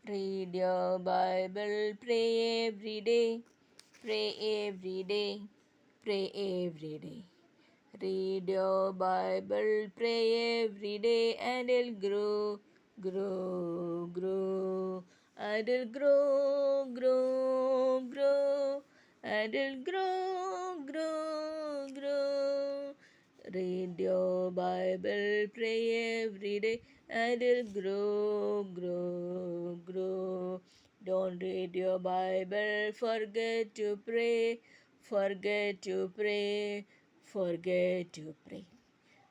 Read your Bible, pray every day, pray every day, pray every day. Read your Bible, pray every day, and it'll grow, grow, grow. And it'll grow, grow, grow. And it'll grow, grow, grow. Read your Bible, pray every day, and it'll grow, grow, grow. Don't read your Bible, forget to pray, forget to pray, forget to pray.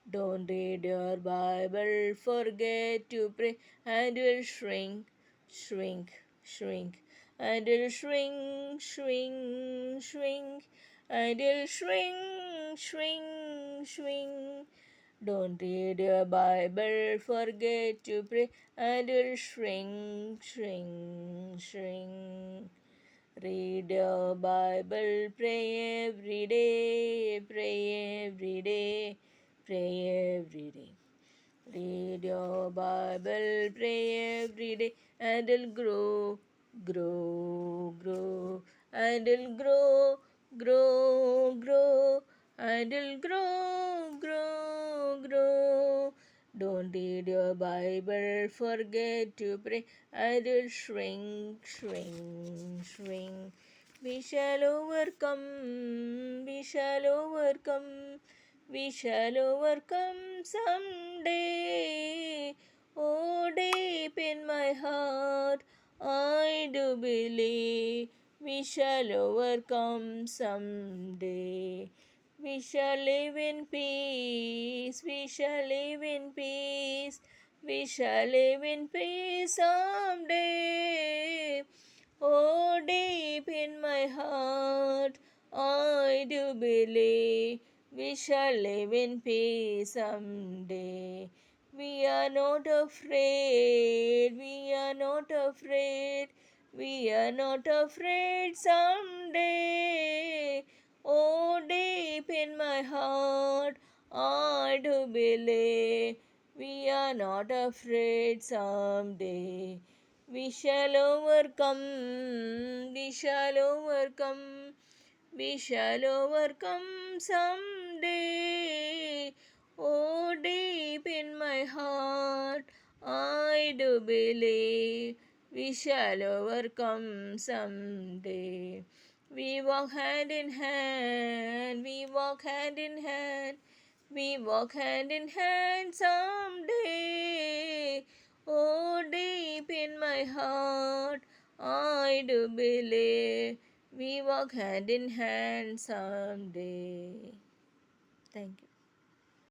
Don't read your Bible, forget to pray, and you'll shrink, shrink, shrink, and you'll shrink, shrink, shrink, and you'll shrink, shrink, shrink. Don't read your Bible, forget to pray, and you'll shrink, shrink, shrink. Read your Bible, pray every day, pray every day, pray every day. Read your Bible, pray every day, and it'll grow, grow, grow, and it'll grow, grow, grow, and it'll grow, grow, grow. Don't read your Bible, forget to pray, and it'll shrink, shrink, shrink. We shall overcome, we shall overcome. We shall overcome someday. Oh, deep in my heart, I do believe we shall overcome someday. We shall live in peace, we shall live in peace, we shall live in peace someday. Oh, deep in my heart, I do believe we shall live in peace someday. We are not afraid, we are not afraid, we are not afraid someday. Oh, deep in my heart, I do believe we are not afraid someday. We shall overcome, we shall overcome, we shall overcome someday. Oh, deep in my heart, I do believe we shall overcome someday. We walk hand in hand, we walk hand in hand, we walk hand in hand someday. Oh, deep in my heart, I do believe we walk hand in hand someday.